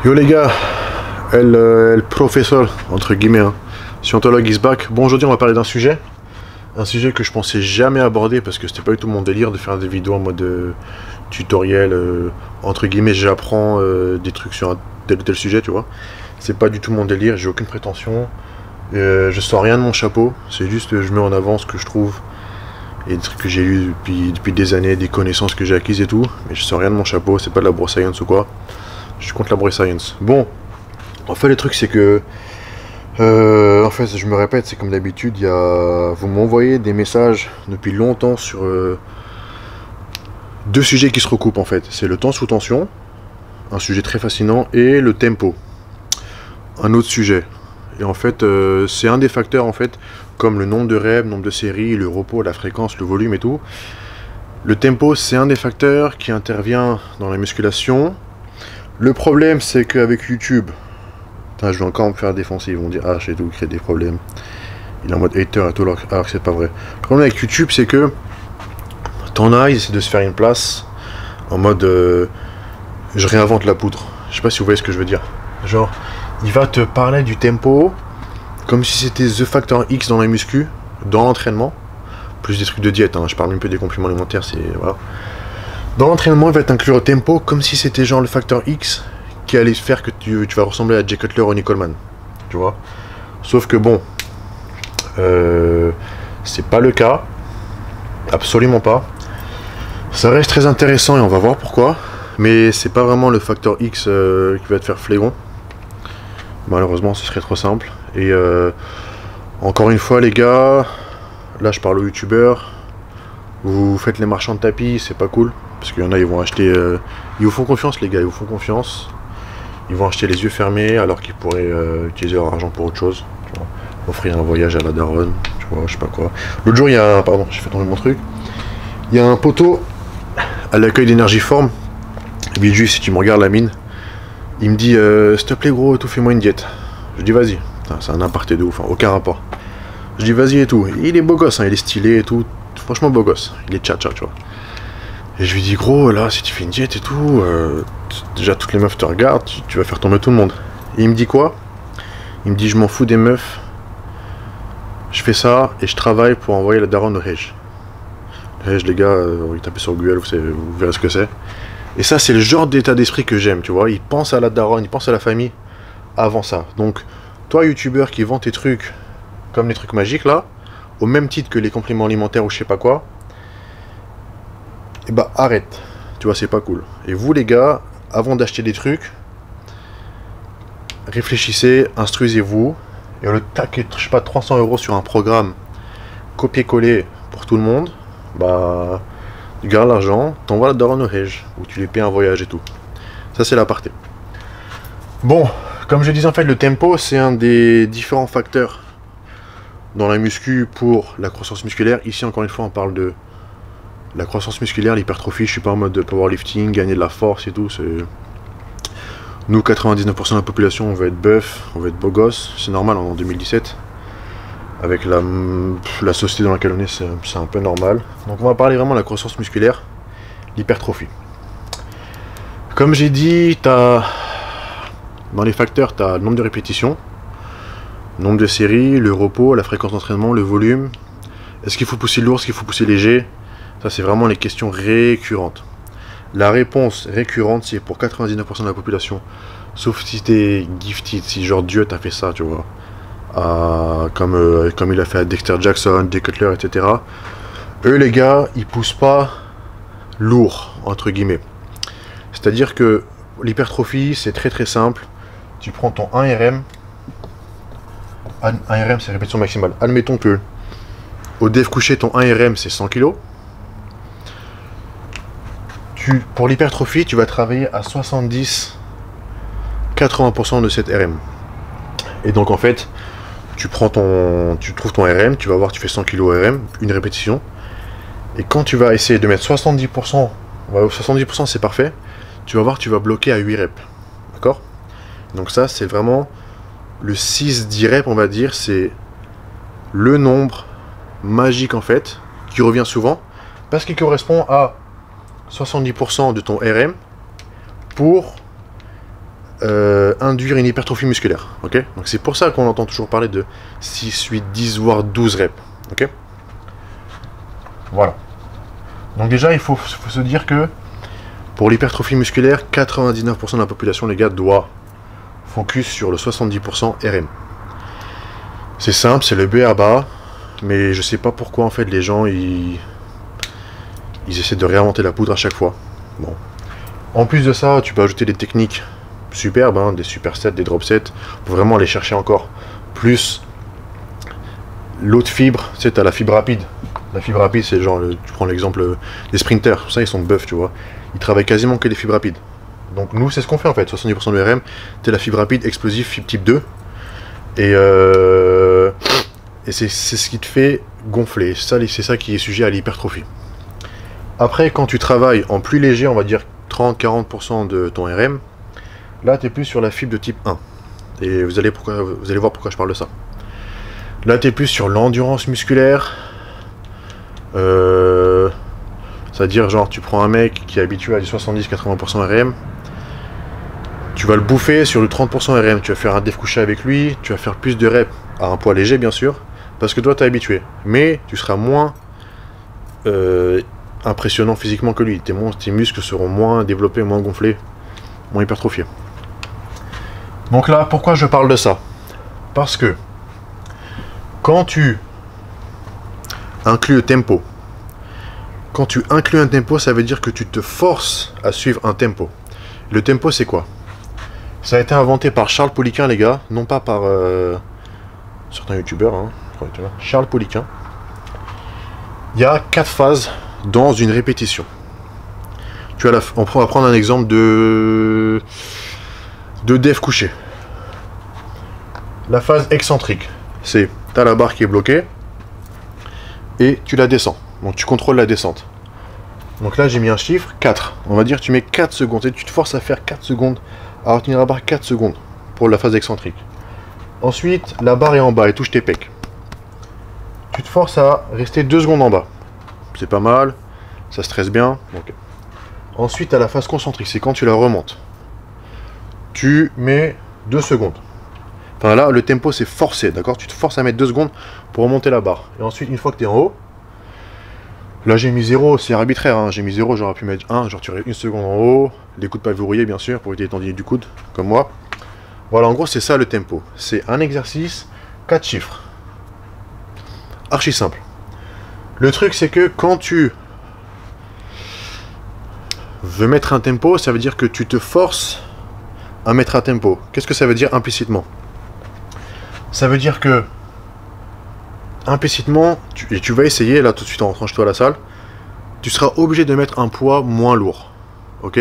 Yo les gars, le professeur, entre guillemets, hein, scientologue is back. Bon, aujourd'hui on va parler d'un sujet que je pensais jamais aborder parce que c'était pas du tout mon délire de faire des vidéos en mode tutoriel, entre guillemets, j'apprends des trucs sur un tel ou tel sujet, tu vois. C'est pas du tout mon délire, j'ai aucune prétention, je sors rien de mon chapeau, c'est juste que je mets en avant ce que je trouve et des trucs que j'ai eu depuis des années, des connaissances que j'ai acquises et tout, mais je sors rien de mon chapeau, c'est pas de la bro science ou quoi. Je suis contre la bro science. Bon, en fait le truc c'est que en fait je me répète, c'est comme d'habitude, vous m'envoyez des messages depuis longtemps sur deux sujets qui se recoupent en fait. C'est le temps sous tension, un sujet très fascinant, et le tempo, un autre sujet. Et en fait c'est un des facteurs en fait, comme le nombre de rêves, le nombre de séries, le repos, la fréquence, le volume et tout. Le tempo c'est un des facteurs qui intervient dans la musculation. Le problème c'est qu'avec YouTube, putain, je vais encore me faire défoncer, ils vont dire ah j'ai tout créé des problèmes. Il est en mode hater et tout alors que c'est pas vrai. Le problème avec YouTube c'est que t'en as, ils essaient de se faire une place en mode je réinvente la poudre. Je sais pas si vous voyez ce que je veux dire. Genre, il va te parler du tempo comme si c'était The Factor X dans la muscu, dans l'entraînement, plus des trucs de diète, hein. Je parle même peu des compléments alimentaires, c'est voilà. Dans l'entraînement, il va t'inclure au tempo comme si c'était genre le facteur X qui allait faire que tu vas ressembler à Jay Cutler ou Ronnie Coleman, tu vois. Sauf que bon, c'est pas le cas, absolument pas. Ça reste très intéressant et on va voir pourquoi, mais c'est pas vraiment le facteur X qui va te faire flégon. Malheureusement, ce serait trop simple. Et encore une fois, les gars, là je parle aux youtubeurs, vous faites les marchands de tapis, c'est pas cool. Parce qu'il y en a, ils vont acheter... ils vous font confiance, les gars, ils vous font confiance. Ils vont acheter les yeux fermés alors qu'ils pourraient utiliser leur argent pour autre chose. Tu vois, offrir un voyage à la daronne, tu vois, je sais pas quoi. L'autre jour, il y a un... Pardon, j'ai fait tomber mon truc. Il y a un poteau à l'accueil d'Énergie Forme. Et puis, juste, si tu me regardes la mine, il me dit s'il te plaît, gros, tout, fais-moi une diète. Je dis, vas-y. C'est un aparté de ouf, hein, aucun rapport. Je dis, vas-y et tout. Il est beau gosse, hein, il est stylé et tout. Franchement, beau gosse. Il est tcha-tcha, tu vois. Et je lui dis, gros, là, si tu fais une diète et tout, déjà toutes les meufs te regardent, tu vas faire tomber tout le monde. Et il me dit quoi? Il me dit, je m'en fous des meufs, je fais ça et je travaille pour envoyer la daronne au Hej. Le Hej, les gars, vous tapez sur Google, vous verrez ce que c'est. Et ça, c'est le genre d'état d'esprit que j'aime, tu vois. Il pense à la daronne, il pense à la famille avant ça. Donc, toi, youtubeur qui vend tes trucs comme les trucs magiques, là, au même titre que les compléments alimentaires ou je sais pas quoi, et bah arrête, tu vois, c'est pas cool. Et vous les gars, avant d'acheter des trucs, réfléchissez, instruisez-vous, et au lieu de taquer, je sais pas, 300 € sur un programme copier-coller pour tout le monde, bah tu gardes l'argent, t'envoies la daronne au Hej, où tu les payes un voyage et tout. Ça c'est l'aparté. Bon, comme je disais en fait, le tempo c'est un des différents facteurs dans la muscu pour la croissance musculaire. Ici encore une fois on parle de la croissance musculaire, l'hypertrophie. Je suis pas en mode de powerlifting, gagner de la force et tout. Nous, 99% de la population, on veut être bœuf, on veut être beau gosse. C'est normal en 2017. Avec la société dans laquelle on est, c'est un peu normal. Donc on va parler vraiment de la croissance musculaire, l'hypertrophie. Comme j'ai dit, dans les facteurs, tu as le nombre de répétitions, le nombre de séries, le repos, la fréquence d'entraînement, le volume. Est-ce qu'il faut pousser lourd, est-ce qu'il faut pousser léger? Ça, c'est vraiment les questions récurrentes. La réponse récurrente, c'est pour 99% de la population. Sauf si t'es gifted, si genre Dieu t'a fait ça, tu vois. Comme il a fait à Dexter Jackson, Jay Cutler, etc. Eux, les gars, ils poussent pas lourd, entre guillemets. C'est-à-dire que l'hypertrophie, c'est très très simple. Tu prends ton 1 RM. 1 RM, c'est répétition maximale. Admettons que au dev couché, ton 1 RM, c'est 100 kg. Pour l'hypertrophie, tu vas travailler à 70-80% de cette RM. Et donc en fait, tu trouves ton RM, tu vas voir, tu fais 100 kg RM, une répétition. Et quand tu vas essayer de mettre 70%, 70% c'est parfait, tu vas voir, tu vas bloquer à 8 reps. D'accord? Donc ça, c'est vraiment le 6-10 reps, on va dire, c'est le nombre magique en fait, qui revient souvent, parce qu'il correspond à 70% de ton RM pour induire une hypertrophie musculaire. Ok, donc c'est pour ça qu'on entend toujours parler de 6, 8, 10 voire 12 reps. Ok, voilà. Donc déjà il faut se dire que pour l'hypertrophie musculaire, 99% de la population, les gars, doit focus sur le 70% RM. C'est simple, c'est le B à bas, mais je sais pas pourquoi en fait les gens ils essaient de réinventer la poudre à chaque fois. Bon. En plus de ça, tu peux ajouter des techniques superbes, hein, des supersets, des drop sets, pour vraiment aller chercher encore plus l'autre fibre. Tu sais, tu as la fibre rapide. La fibre rapide, c'est genre, tu prends l'exemple des sprinters, ça ils sont buff, tu vois. Ils travaillent quasiment que des fibres rapides. Donc nous, c'est ce qu'on fait en fait, 70% de RM, tu la fibre rapide, explosive, fibre type 2. Et c'est ce qui te fait gonfler. C'est ça qui est sujet à l'hypertrophie. Après, quand tu travailles en plus léger, on va dire 30-40% de ton RM, là, tu es plus sur la fibre de type 1. Et vous allez voir pourquoi je parle de ça. Là, tu es plus sur l'endurance musculaire. C'est-à-dire, genre, tu prends un mec qui est habitué à du 70-80% RM, tu vas le bouffer sur le 30% RM, tu vas faire un def couché avec lui, tu vas faire plus de reps à un poids léger, bien sûr, parce que toi, tu es habitué. Mais tu seras moins impressionnant physiquement que lui. Tes muscles seront moins développés, moins gonflés, moins hypertrophiés. Donc là, pourquoi je parle de ça? Parce que quand tu inclus le tempo, quand tu inclus un tempo, ça veut dire que tu te forces à suivre un tempo. Le tempo, c'est quoi? Ça a été inventé par Charles Poliquin, les gars, non pas par certains youtubeurs, hein, Charles Poliquin. Il y a 4 phases dans une répétition. On va prendre un exemple de def couché. La phase excentrique, c'est tu as la barre qui est bloquée et tu la descends. Donc tu contrôles la descente. Donc là j'ai mis un chiffre, 4. On va dire tu mets 4 secondes et tu te forces à faire 4 secondes, à retenir la barre 4 secondes pour la phase excentrique. Ensuite la barre est en bas et touche tes pecs. Tu te forces à rester 2 secondes en bas. C'est pas mal, ça stresse bien. Okay. Ensuite à la phase concentrique, c'est quand tu la remontes. Tu mets 2 secondes. Enfin là le tempo c'est forcé, d'accord? Tu te forces à mettre 2 secondes pour remonter la barre. Et ensuite une fois que tu es en haut, là j'ai mis 0, c'est arbitraire, hein. J'ai mis 0, j'aurais pu mettre 1, genre tu restes 1 seconde en haut, les coudes pas verrouillés bien sûr, pour éviter les tendinites du coude, comme moi. Voilà, en gros c'est ça le tempo. C'est un exercice, 4 chiffres. Archi simple. Le truc c'est que quand tu veux mettre un tempo, ça veut dire que tu te forces à mettre un tempo. Qu'est-ce que ça veut dire implicitement? Ça veut dire que implicitement, tu vas essayer, là tout de suite en rentrant chez toi à la salle, tu seras obligé de mettre un poids moins lourd. Ok?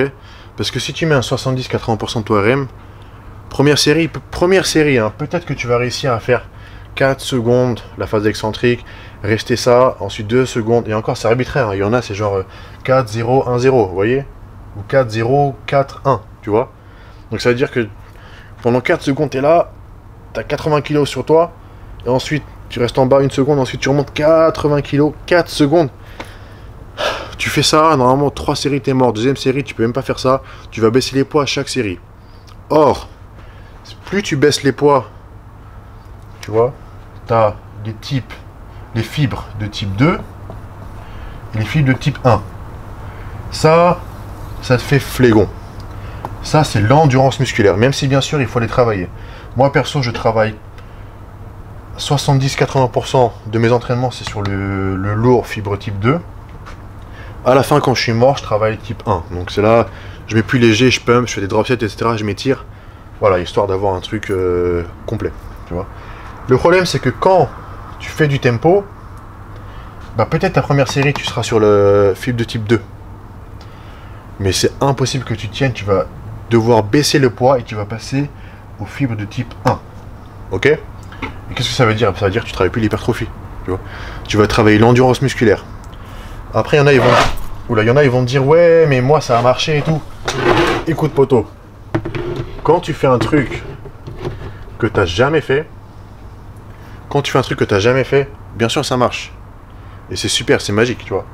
Parce que si tu mets un 70-80% de ton RM, première série, hein, peut-être que tu vas réussir à faire 4 secondes la phase excentrique, rester ça, ensuite 2 secondes, et encore c'est arbitraire, hein. Il y en a c'est genre 4, 0, 1, 0, vous voyez? Ou 4, 0, 4, 1, tu vois? Donc ça veut dire que pendant 4 secondes, tu es là, tu as 80 kg sur toi, et ensuite tu restes en bas 1 seconde, ensuite tu remontes 80 kg, 4 secondes. Tu fais ça, normalement 3 séries t'es mort, deuxième série tu peux même pas faire ça, tu vas baisser les poids à chaque série. Or, plus tu baisses les poids, tu vois, tu as les fibres de type 2 et les fibres de type 1. Ça te fait flégon. Ça c'est l'endurance musculaire, même si bien sûr il faut les travailler. Moi perso je travaille 70-80% de mes entraînements c'est sur le lourd fibre type 2. À la fin quand je suis mort je travaille type 1. Donc c'est là, je mets plus léger, je pump, je fais des drop sets etc. Je m'étire. Voilà, histoire d'avoir un truc complet. Tu vois. Le problème c'est que quand tu fais du tempo, bah peut-être ta première série tu seras sur le fibre de type 2. Mais c'est impossible que tu tiennes, tu vas devoir baisser le poids et tu vas passer aux fibres de type 1. Ok? Et qu'est-ce que ça veut dire? Ça veut dire que tu travailles plus l'hypertrophie. Tu vas travailler l'endurance musculaire. Après, il y en a, ils vont te dire ouais, mais moi ça a marché et tout. Écoute, poteau, quand tu fais un truc que tu n'as jamais fait, bien sûr ça marche. Et c'est super, c'est magique, tu vois.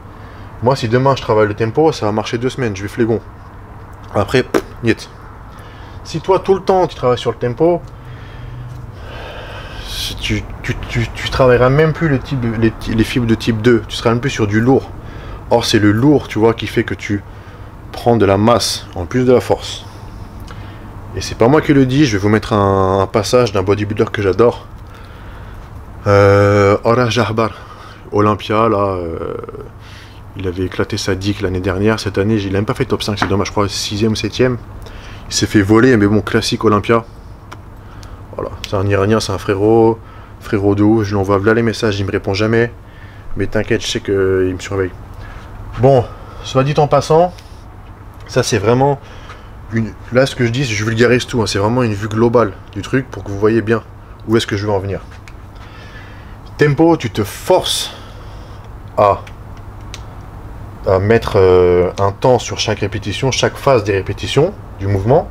Moi, si demain je travaille le tempo, ça va marcher 2 semaines, je vais flégon. Après, niet. Si toi, tout le temps, tu travailles sur le tempo, si tu travailleras même plus les fibres de type 2. Tu seras même plus sur du lourd. Or, c'est le lourd, tu vois, qui fait que tu prends de la masse, en plus de la force. Et c'est pas moi qui le dis, je vais vous mettre un passage d'un bodybuilder que j'adore. Ora Jahbar, Olympia, là, il avait éclaté sa dick l'année dernière. Cette année, il n'a même pas fait top 5, c'est dommage, je crois 6ème ou 7ème. Il s'est fait voler, mais bon, classique Olympia. Voilà, c'est un Iranien, c'est un frérot de ouf. Je lui envoie là les messages, il me répond jamais. Mais t'inquiète, je sais qu'il me surveille. Bon, soit dit en passant, ça c'est vraiment une... Là, ce que je dis, je vulgarise tout, hein, c'est vraiment une vue globale du truc pour que vous voyez bien où est-ce que je veux en venir. Tempo, tu te forces à mettre un temps sur chaque répétition, chaque phase des répétitions du mouvement.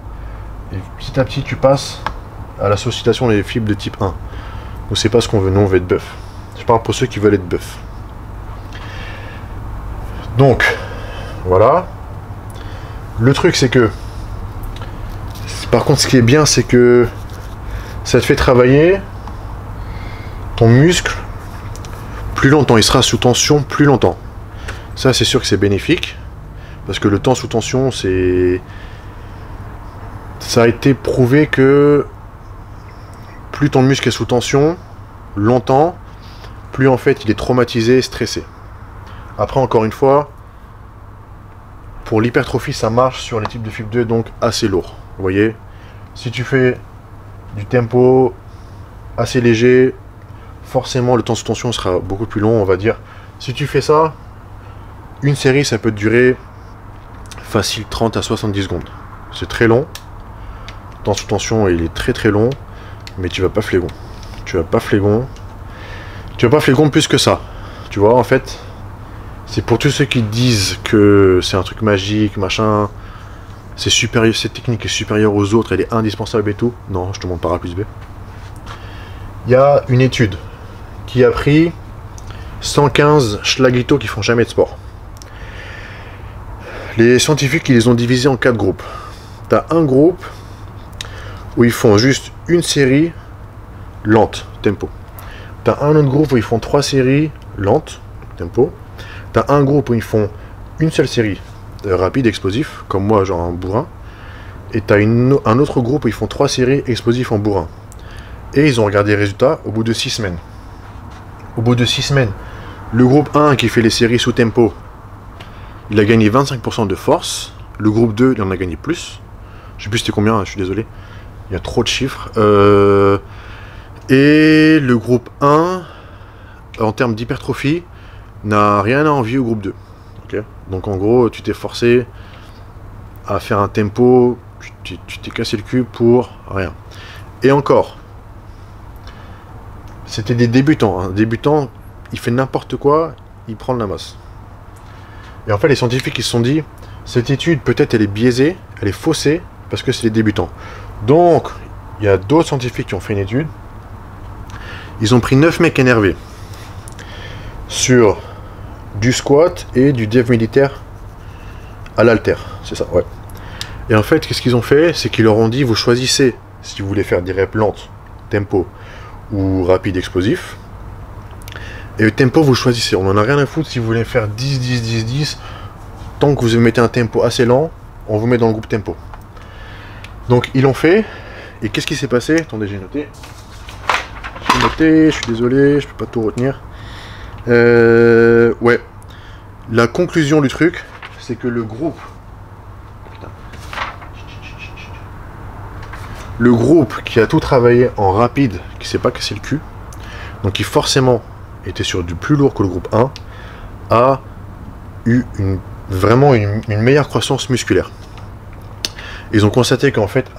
Et petit à petit, tu passes à la sollicitation des fibres de type 1. Donc c'est pas ce qu'on veut, nous on veut être bœuf. Je parle pour ceux qui veulent être bœuf. Donc, voilà. Le truc c'est que, par contre ce qui est bien c'est que ça te fait travailler ton muscle plus longtemps, il sera sous tension plus longtemps. Ça c'est sûr que c'est bénéfique, parce que le temps sous tension, ça a été prouvé que plus ton muscle est sous tension longtemps, plus en fait il est traumatisé, stressé. Après encore une fois, pour l'hypertrophie ça marche sur les types de fibres 2, donc assez lourd. Vous voyez, si tu fais du tempo assez léger, forcément le temps sous tension sera beaucoup plus long, on va dire. Si tu fais ça, une série ça peut durer facile 30 à 70 secondes. C'est très long. Le temps sous tension il est très très long. Mais tu vas pas flégon. Tu vas pas flégon plus que ça. Tu vois, en fait, c'est pour tous ceux qui disent que c'est un truc magique, machin, c'est supérieur, cette technique est supérieure aux autres, elle est indispensable et tout. Non, je te montre par A plus B. Il y a une étude qui a pris 115 schlaglitos qui font jamais de sport. Les scientifiques, ils les ont divisés en 4 groupes. Tu as un groupe où ils font juste une série lente, tempo. Tu as un autre groupe où ils font 3 séries lentes, tempo. Tu as un groupe où ils font une seule série rapide, explosif, comme moi, genre un bourrin. Et tu as un autre groupe où ils font 3 séries explosifs en bourrin. Et ils ont regardé les résultats au bout de 6 semaines. Au bout de 6 semaines, le groupe 1 qui fait les séries sous tempo, il a gagné 25% de force. Le groupe 2, il en a gagné plus. Je sais plus c'était combien, je suis désolé. Il y a trop de chiffres. Et le groupe 1, en termes d'hypertrophie, n'a rien à envier au groupe 2. Okay, donc en gros, tu t'es forcé à faire un tempo, tu t'es cassé le cul pour rien. Et encore, c'était des débutants. Un débutant, il fait n'importe quoi, il prend de la masse. Et en fait, les scientifiques ils se sont dit, cette étude, peut-être elle est biaisée, elle est faussée, parce que c'est les débutants. Donc, il y a d'autres scientifiques qui ont fait une étude. Ils ont pris 9 mecs énervés sur du squat et du dev militaire à l'haltère. C'est ça, ouais. Et en fait, qu'est-ce qu'ils ont fait? C'est qu'ils leur ont dit, vous choisissez si vous voulez faire des reps lentes, tempo, ou rapide, explosif. Et le tempo, vous choisissez. On en a rien à foutre si vous voulez faire 10, 10, 10, 10. Tant que vous mettez un tempo assez lent, on vous met dans le groupe tempo. Donc ils l'ont fait, et qu'est-ce qui s'est passé? Attendez, j'ai noté. J'ai noté, je suis désolé, je peux pas tout retenir. Ouais. La conclusion du truc, c'est que le groupe... Putain. Le groupe qui a tout travaillé en rapide, qui s'est pas cassé le cul, donc qui forcément était sur du plus lourd que le groupe 1, a eu vraiment une meilleure croissance musculaire. Ils ont constaté qu'en fait,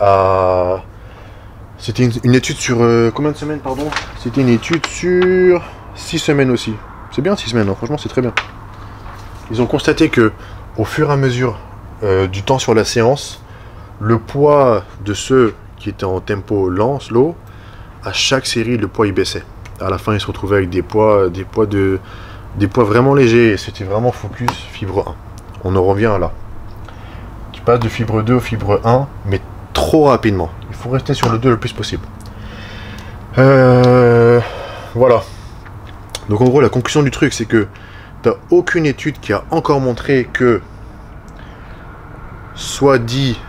c'était une étude sur... combien de semaines, pardon? C'était une étude sur 6 semaines aussi. C'est bien 6 semaines, hein, franchement c'est très bien. Ils ont constaté que au fur et à mesure du temps sur la séance, le poids de ceux qui étaient en tempo lent, slow, à chaque série, le poids il baissait. À la fin, ils se retrouvaient avec des poids vraiment légers. Et c'était vraiment focus fibre 1. On en revient là. Tu passes de fibre 2 au fibre 1, mais trop rapidement. Il faut rester sur le 2 le plus possible. Voilà. Donc en gros, la conclusion du truc, c'est que t'as aucune étude qui a encore montré que, soit dit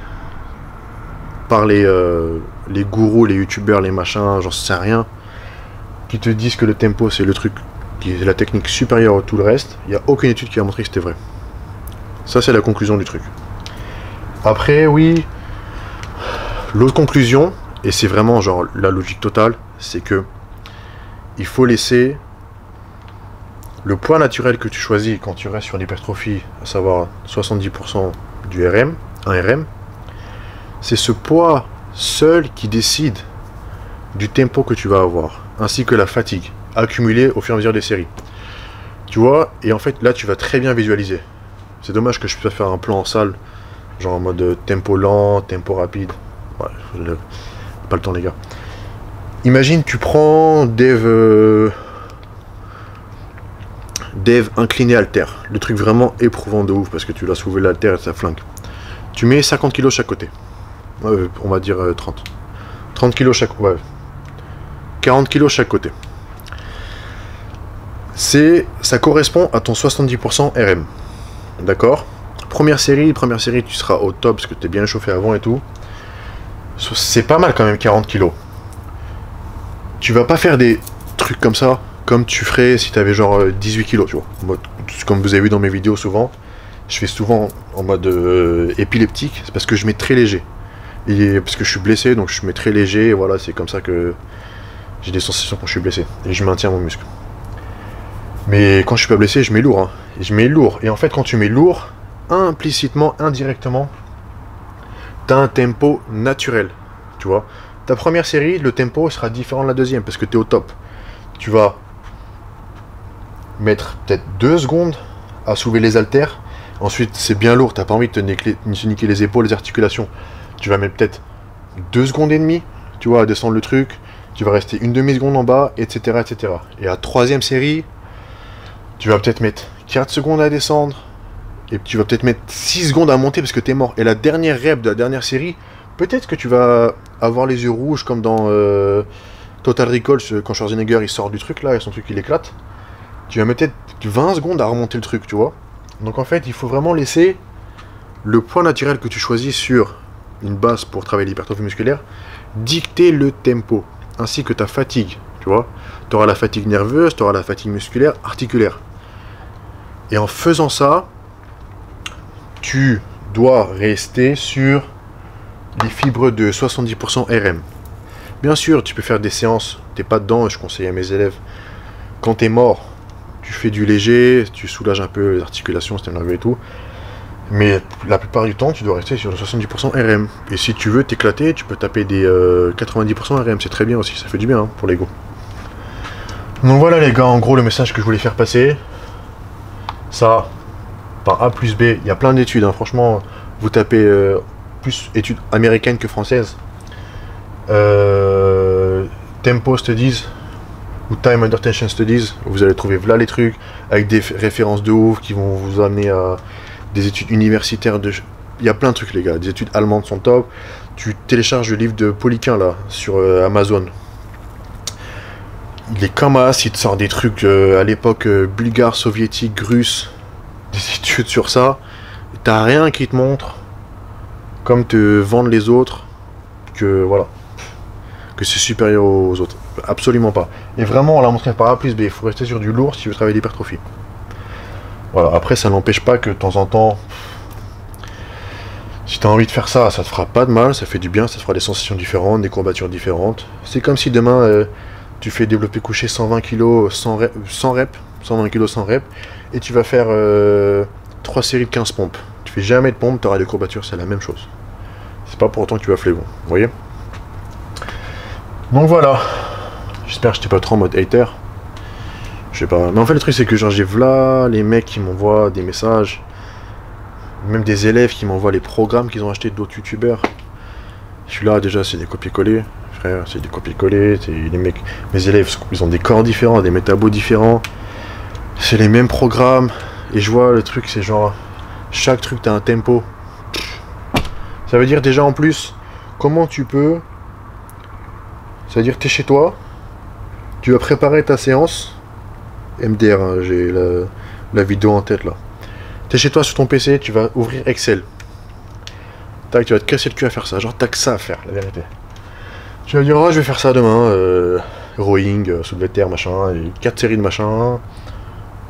par les gourous, les youtubeurs, les machins, j'en sais rien, qui te disent que le tempo c'est le truc, qui est la technique supérieure à tout le reste. Il n'y a aucune étude qui a montré que c'était vrai. Ça, c'est la conclusion du truc. Après, oui, l'autre conclusion, et c'est vraiment genre la logique totale, c'est que il faut laisser le poids naturel que tu choisis quand tu restes sur l'hypertrophie, à savoir 70% du RM, un RM, c'est ce poids seul qui décide du tempo que tu vas avoir, ainsi que la fatigue, accumulée au fur et à mesure des séries. Tu vois, et en fait, là, tu vas très bien visualiser. C'est dommage que je puisse pas faire un plan en salle, genre en mode tempo lent, tempo rapide. Ouais, pas le temps, les gars. Imagine, tu prends Dev incliné halter, le truc vraiment éprouvant de ouf, parce que tu l'as soulevé l'halter et ça flingue. Tu mets 50 kg chaque côté. On va dire 30. 30 kg chaque... Ouais. 40 kg chaque côté. Ça correspond à ton 70% RM. D'accord? Première série, tu seras au top parce que tu es bien chauffé avant et tout. C'est pas mal quand même, 40 kg. Tu vas pas faire des trucs comme ça, comme tu ferais si tu avais genre 18 kg, tu vois. Comme vous avez vu dans mes vidéos souvent, je fais souvent en mode épileptique, c'est parce que je mets très léger. Et parce que je suis blessé, donc je mets très léger, et voilà, c'est comme ça que j'ai des sensations quand je suis blessé. Et je maintiens mon muscle. Mais quand je suis pas blessé, je mets lourd. Hein. Et je mets lourd. Et en fait, quand tu mets lourd, implicitement, indirectement, tu as un tempo naturel. Tu vois. Ta première série, le tempo sera différent de la deuxième, parce que tu es au top. Tu vas mettre peut-être 2 secondes à soulever les haltères. Ensuite, c'est bien lourd, tu n'as pas envie de te niquer les épaules, les articulations. Tu vas mettre peut-être 2 secondes et demie, tu vois, à descendre le truc. Tu vas rester une demi-seconde en bas, etc., etc. Et à troisième série, tu vas peut-être mettre 4 secondes à descendre. Et tu vas peut-être mettre 6 secondes à monter parce que tu es mort. Et la dernière rep de la dernière série, peut-être que tu vas avoir les yeux rouges comme dans Total Recall, quand Schwarzenegger il sort du truc là, et son truc il éclate. Tu vas mettre peut-être 20 secondes à remonter le truc, tu vois. Donc en fait, il faut vraiment laisser le poids naturel que tu choisis sur une base pour travailler l'hypertrophie musculaire dicter le tempo, ainsi que ta fatigue, tu vois. Tu auras la fatigue nerveuse, tu auras la fatigue musculaire, articulaire. Et en faisant ça, tu dois rester sur les fibres de 70% RM. Bien sûr, tu peux faire des séances, t'es pas dedans, je conseille à mes élèves, quand t'es mort, tu fais du léger, tu soulages un peu les articulations, si t'es nerveux et tout. Mais la plupart du temps, tu dois rester sur le 70% RM. Et si tu veux t'éclater, tu peux taper des 90% RM, c'est très bien aussi, ça fait du bien hein, pour l'ego. Donc voilà les gars, en gros le message que je voulais faire passer. Ça, par A plus B, il y a plein d'études, hein. Franchement, vous tapez plus études américaines que françaises. Tempo Studies ou Time Under Tension Studies, vous allez trouver là les trucs, avec des références de ouf qui vont vous amener à des études universitaires de... Il y a plein de trucs les gars, des études allemandes sont top. Tu télécharges le livre de Poliquin là, sur Amazon. Il est comme as, il te sort des trucs à l'époque bulgare, soviétique, russe, des études sur ça. T'as rien qui te montre, comme te vendent les autres, que voilà, que c'est supérieur aux autres. Absolument pas. Et vraiment, on l'a montré par A plus B, il faut rester sur du lourd si tu veux travailler l'hypertrophie. Voilà, après ça n'empêche pas que de temps en temps, si tu as envie de faire ça, ça te fera pas de mal, ça fait du bien, ça te fera des sensations différentes, des courbatures différentes. C'est comme si demain... tu fais développer couché 120 kg sans rep, 120 kg sans rep, et tu vas faire 3 séries de 15 pompes. Tu fais jamais de pompes, tu auras des courbatures, c'est la même chose. C'est pas pour autant que tu vas flégon, vous voyez. Donc voilà, j'espère que j'étais pas trop en mode hater. Je sais pas, mais en fait le truc c'est que genre j'ai là les mecs qui m'envoient des messages, même des élèves qui m'envoient les programmes qu'ils ont achetés d'autres youtubeurs. Je suis là déjà, c'est des copier-coller. C'est des copier-coller, les mecs, mes élèves, ils ont des corps différents, des métabos différents, c'est les mêmes programmes, et je vois le truc, c'est genre, chaque truc t'as un tempo. Ça veut dire déjà en plus, comment tu peux, c'est-à-dire tu es chez toi, tu vas préparer ta séance, MDR, hein, j'ai la vidéo en tête là. Tu es chez toi sur ton PC, tu vas ouvrir Excel. Tac, tu vas te casser le cul à faire ça, genre t'as que ça à faire, la vérité. Tu vas dire, oh je vais faire ça demain, rowing, soulevé de terre, machin, et 4 séries de machin.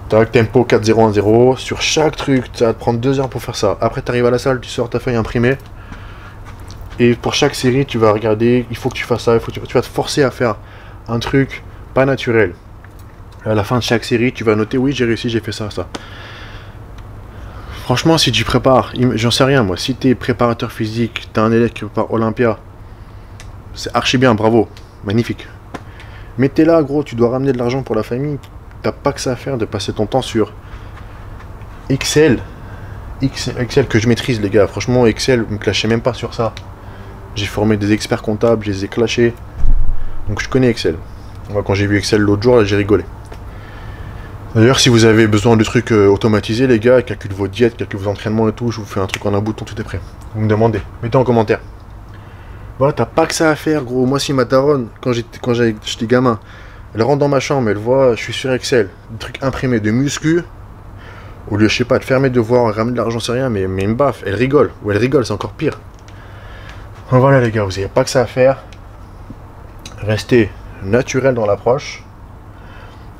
Tac, tempo 4-0-1-0, sur chaque truc, ça va te prendre 2 heures pour faire ça. Après tu arrives à la salle, tu sors ta feuille imprimée. Et pour chaque série, tu vas regarder, il faut que tu fasses ça, tu vas te forcer à faire un truc pas naturel. À la fin de chaque série, tu vas noter, oui j'ai réussi, j'ai fait ça, ça. Franchement, si tu prépares, j'en sais rien moi, si tu es préparateur physique, tu as un élève qui prépare Olympia, c'est archi bien, bravo, magnifique. Mais t'es là gros, tu dois ramener de l'argent pour la famille, t'as pas que ça à faire de passer ton temps sur Excel. Excel que je maîtrise les gars, franchement Excel, me clashez même pas sur ça. J'ai formé des experts comptables, je les ai clashés, donc je connais Excel. Moi quand j'ai vu Excel l'autre jour, j'ai rigolé. D'ailleurs, si vous avez besoin de trucs automatisés, les gars, calculez vos diètes, calculez vos entraînements et tout, je vous fais un truc en un bouton, tout est prêt. Vous me demandez, mettez en commentaire. Voilà, t'as pas que ça à faire, gros. Moi, si ma daronne, quand j'étais gamin, elle rentre dans ma chambre, elle voit, je suis sur Excel, des trucs imprimés de muscu, au lieu, je sais pas, de faire mes devoirs, ramener de l'argent, c'est rien, mais elle me baffe, elle rigole. Ou elle rigole, c'est encore pire. Voilà, les gars, vous avez pas que ça à faire. Restez naturel dans l'approche.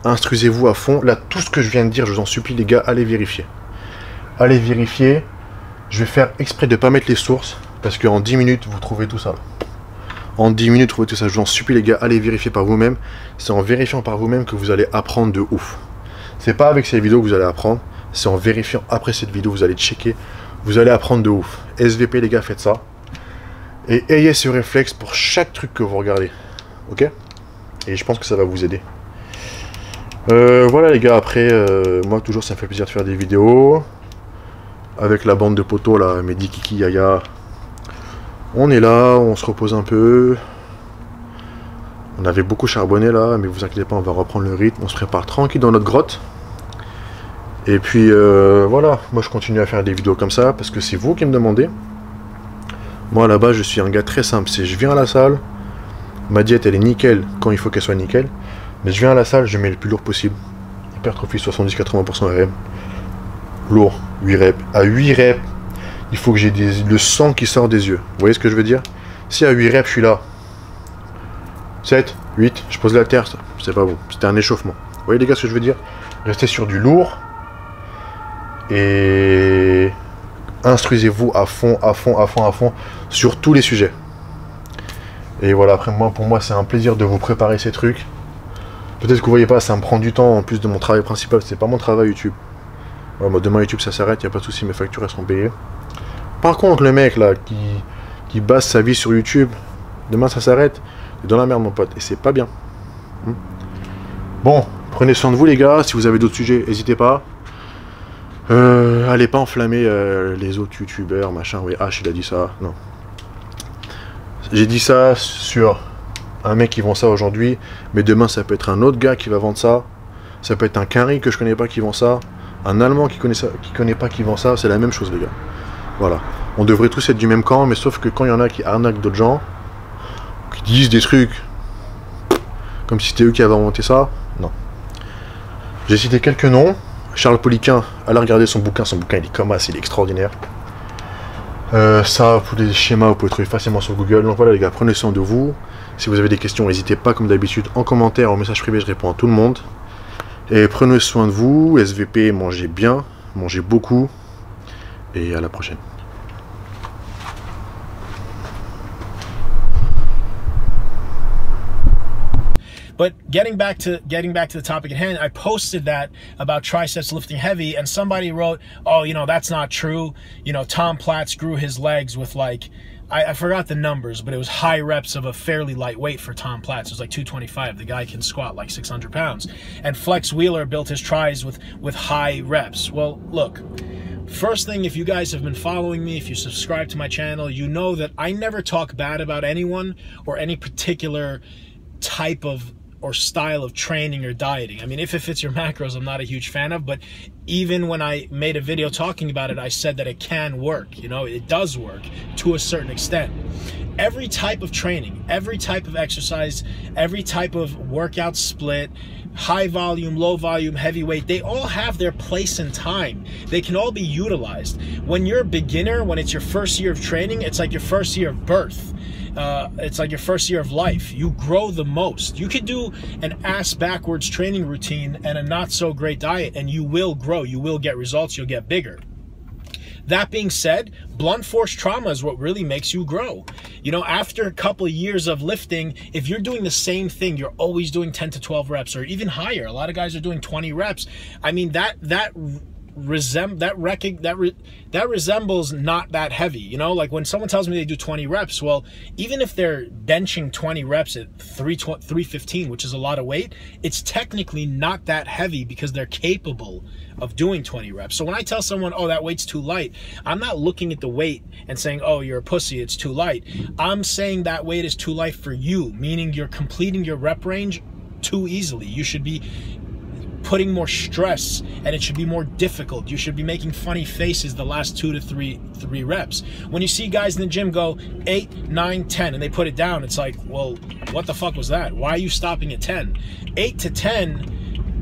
Instruisez-vous à fond. Là, tout ce que je viens de dire, je vous en supplie, les gars, allez vérifier. Allez vérifier. Je vais faire exprès de ne pas mettre les sources, parce qu'en 10 minutes, vous trouvez tout ça. En 10 minutes, vous trouvez tout ça. Je vous en supplie, les gars, allez vérifier par vous-même. C'est en vérifiant par vous-même que vous allez apprendre de ouf. C'est pas avec cette vidéo que vous allez apprendre, c'est en vérifiant après cette vidéo, vous allez checker. Vous allez apprendre de ouf. SVP, les gars, faites ça. Et ayez ce réflexe pour chaque truc que vous regardez. Ok? Et je pense que ça va vous aider. Voilà les gars, après, moi toujours ça me fait plaisir de faire des vidéos. Avec la bande de potos là, Mehdi, Kiki, Yaya. On est là, on se repose un peu. On avait beaucoup charbonné là, mais vous inquiétez pas, on va reprendre le rythme. On se prépare tranquille dans notre grotte. Et puis voilà, moi je continue à faire des vidéos comme ça, parce que c'est vous qui me demandez. Moi là-bas, je suis un gars très simple. C'est je viens à la salle, ma diète elle est nickel quand il faut qu'elle soit nickel. Mais je viens à la salle, je mets le plus lourd possible. Hypertrophie 70-80% RM. Lourd, 8 reps. À 8 reps, il faut que j'ai le sang qui sort des yeux. Vous voyez ce que je veux dire? Si à 8 reps, je suis là. 7, 8, je pose la terre, c'est pas bon. C'était un échauffement. Vous voyez les gars ce que je veux dire? Restez sur du lourd. Et instruisez-vous à fond, à fond, à fond, à fond, sur tous les sujets. Et voilà, après moi, pour moi, c'est un plaisir de vous préparer ces trucs. Peut-être que vous voyez pas, ça me prend du temps en plus de mon travail principal, c'est pas mon travail YouTube. Ouais, moi, demain YouTube ça s'arrête, y a pas de souci, mes factures elles seront payées. Par contre, le mec là qui base sa vie sur YouTube, demain ça s'arrête, il est dans la merde mon pote, et c'est pas bien. Bon, prenez soin de vous les gars, si vous avez d'autres sujets, n'hésitez pas. Allez pas enflammer les autres youtubeurs, machin, oui, H il a dit ça, non. J'ai dit ça sur un mec qui vend ça aujourd'hui, mais demain ça peut être un autre gars qui va vendre ça, ça peut être un Quinry que je connais pas qui vend ça, un Allemand qui connaît pas qui vend ça, c'est la même chose les gars. Voilà, on devrait tous être du même camp, mais sauf que quand il y en a qui arnaquent d'autres gens, qui disent des trucs comme si c'était eux qui avaient inventé ça, non. J'ai cité quelques noms. Charles Poliquin, allez regarder son bouquin il est comme ça, il est extraordinaire. Ça, pour les schémas, vous pouvez trouver facilement sur Google. Donc voilà les gars, prenez soin de vous. Si vous avez des questions, n'hésitez pas comme d'habitude en commentaire, en message privé, je réponds à tout le monde. Et prenez soin de vous, SVP, mangez bien, mangez beaucoup. Et à la prochaine. But getting back to the topic at hand, I posted that about triceps lifting heavy, and somebody wrote, "Oh, you know, that's not true. You know, Tom Platz grew his legs with like, I forgot the numbers, but it was high reps of a fairly light weight for Tom Platz. It was like 225. The guy can squat like 600 pounds. And Flex Wheeler built his tris with high reps. Well, look." First thing, if you guys have been following me, if you subscribe to my channel, you know that I never talk bad about anyone or any particular type of or style of training or dieting. I mean, if it fits your macros, I'm not a huge fan of, but even when I made a video talking about it, I said that it can work. You know, it does work to a certain extent. every type of training, every type of exercise, every type of workout split, high volume, low volume, heavyweight, they all have their place and time. They can all be utilized. When you're a beginner, when it's your first year of training, it's like your first year of birth. It's like your first year of life. You grow the most. You could do an ass backwards training routine and a not so great diet, and you will grow. You will get results. You'll get bigger. That being said, blunt force trauma is what really makes you grow. You know, after a couple of years of lifting, if you're doing the same thing, you're always doing 10 to 12 reps or even higher. A lot of guys are doing 20 reps. I mean, that resembles not that heavy. You know, like when someone tells me they do 20 reps, well, even if they're benching 20 reps at 315, which is a lot of weight, it's technically not that heavy because they're capable of doing 20 reps. So when I tell someone, oh, that weight's too light, I'm not looking at the weight and saying, oh, you're a pussy, it's too light. I'm saying that weight is too light for you, meaning you're completing your rep range too easily. You should be putting more stress, and it should be more difficult. You should be making funny faces the last 2 to 3 reps. When you see guys in the gym go 8, 9, 10, and they put it down, it's like, well, what the fuck was that? Why are you stopping at 10? 8 to 10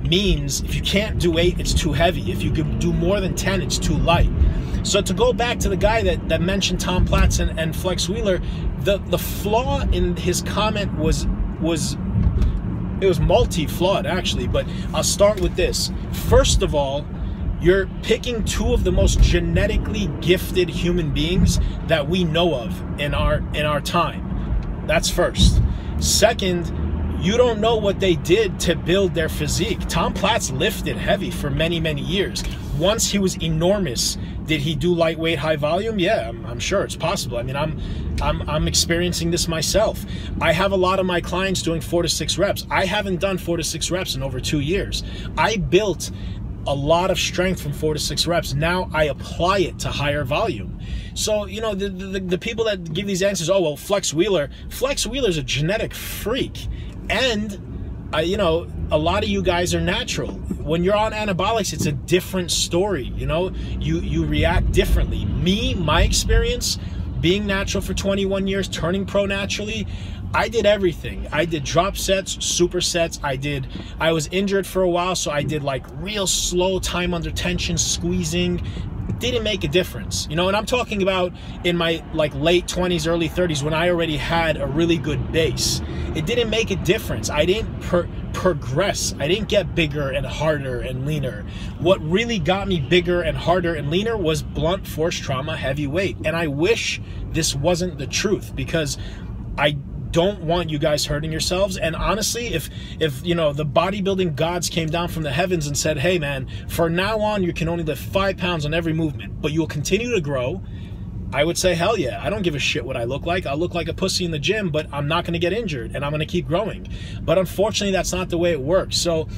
means if you can't do 8, it's too heavy. If you could do more than 10, it's too light. So to go back to the guy that mentioned Tom Platz and Flex Wheeler, the flaw in his comment was it was multi-flawed, actually, but I'll start with this. First of all, you're picking two of the most genetically gifted human beings that we know of in our time. That's first. Second, you don't know what they did to build their physique. Tom Platz lifted heavy for many, many years. Once he was enormous, did he do lightweight, high volume? Yeah, I'm sure it's possible. I mean, I'm experiencing this myself. I have a lot of my clients doing 4 to 6 reps. I haven't done 4 to 6 reps in over 2 years. I built a lot of strength from 4 to 6 reps. Now I apply it to higher volume. So, you know, the people that give these answers, oh, well, Flex Wheeler's a genetic freak. And you know, a lot of you guys are natural. When you're on anabolics, it's a different story. You know, you react differently. Me, my experience, being natural for 21 years, turning pro naturally, I did everything. I did drop sets, supersets. I was injured for a while, so I did like real slow time under tension, squeezing. Didn't make a difference, you know. And I'm talking about in my like late 20s, early 30s, when I already had a really good base. It didn't make a difference. I didn't progress. I didn't get bigger and harder and leaner. What really got me bigger and harder and leaner was blunt force trauma, heavyweight. And I wish this wasn't the truth, because I don't want you guys hurting yourselves. And honestly, if you know, the bodybuilding gods came down from the heavens and said, hey man, for now on you can only lift 5 pounds on every movement, but you will continue to grow, I would say, hell yeah. I don't give a shit what I look like. I'll look like a pussy in the gym, but I'm not going to get injured, and I'm going to keep growing. But unfortunately, that's not the way it works. So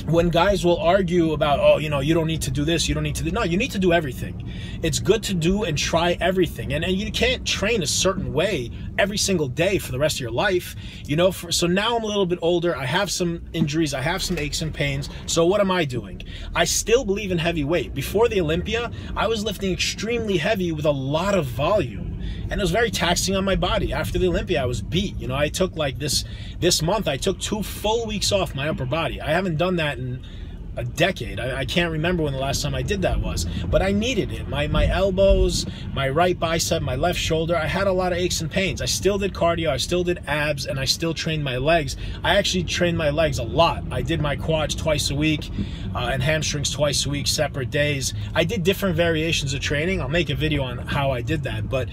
when guys will argue about, oh, you know, you don't need to do this, you don't need to do, no, you need to do everything. It's good to do and try everything. And you can't train a certain way every single day for the rest of your life, you know. So now I'm a little bit older. I have some injuries. I have some aches and pains. So what am I doing? I still believe in heavyweight. Before the Olympia, I was lifting extremely heavy with a lot of volume. And it was very taxing on my body. After the Olympia, I was beat. You know, I took like this month, I took 2 full weeks off my upper body. I haven't done that in a decade. I can't remember when the last time I did that was, but I needed it. My elbows, my right bicep, my left shoulder, I had a lot of aches and pains. I still did cardio, I still did abs, and I still trained my legs. I actually trained my legs a lot. I did my quads twice a week and hamstrings twice a week, separate days. I did different variations of training. I'll make a video on how I did that, but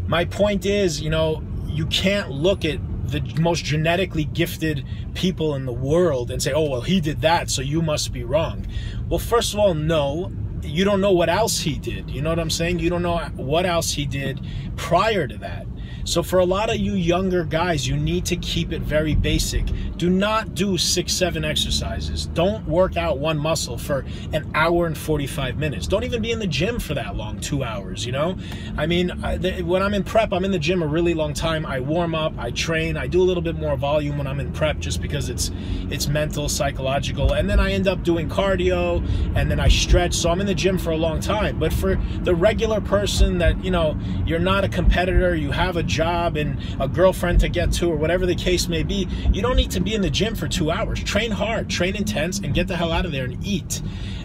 my point is, you know, you can't look at the most genetically gifted people in the world and say, oh, well, he did that, so you must be wrong. Well, first of all, no, you don't know what else he did. You know what I'm saying? You don't know what else he did prior to that. So for a lot of you younger guys, you need to keep it very basic. Do not do 6-7 exercises. Don't work out one muscle for an hour and 45 minutes. Don't even be in the gym for that long, 2 hours, you know? I mean, when I'm in prep, I'm in the gym a really long time. I warm up, I train, I do a little bit more volume when I'm in prep just because it's mental, psychological, and then I end up doing cardio, and then I stretch, so I'm in the gym for a long time. But for the regular person that, you know, you're not a competitor, you have a job and a girlfriend to get to, or whatever the case may be, you don't need to be in the gym for 2 hours. Train hard, train intense, and get the hell out of there and eat.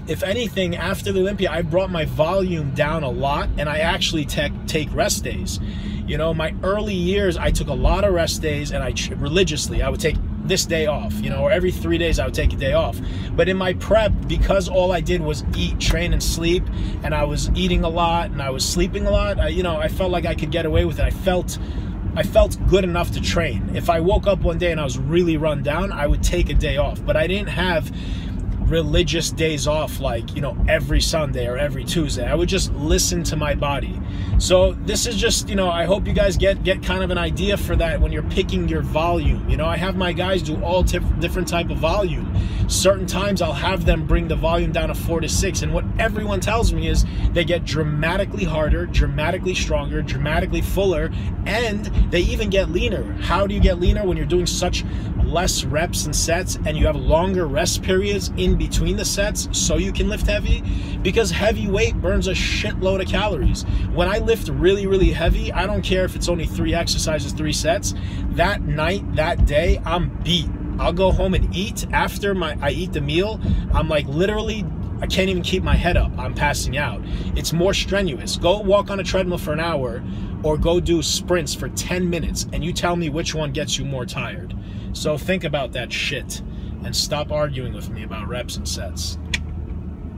If anything, after the Olympia, I brought my volume down a lot, and I actually take rest days. You know, my early years, I took a lot of rest days, and religiously, I would take this day off, you know, or every 3 days I would take a day off. But in my prep, because all I did was eat, train, and sleep, and I was eating a lot and I was sleeping a lot, you know, I felt like I could get away with it. I felt good enough to train. If I woke up one day and I was really run down, I would take a day off. But I didn't have religious days off like, you know, every Sunday or every Tuesday. I would just listen to my body. So this is just, you know, I hope you guys get kind of an idea for that when you're picking your volume. You know, I have my guys do all different type of volume. Certain times I'll have them bring the volume down to 4 to 6, and what everyone tells me is they get dramatically harder, dramatically stronger, dramatically fuller, and they even get leaner. How do you get leaner? When you're doing such less reps and sets, and you have longer rest periods in between the sets so you can lift heavy, because heavy weight burns a shitload of calories. When I lift really, really heavy, I don't care if it's only 3 exercises, 3 sets, that night, that day, I'm beat. I'll go home and eat. After I eat the meal, I'm like literally, I can't even keep my head up. I'm passing out. It's more strenuous. Go walk on a treadmill for an hour, or go do sprints for 10 minutes, and you tell me which one gets you more tired. So think about that shit and stop arguing with me about reps and sets.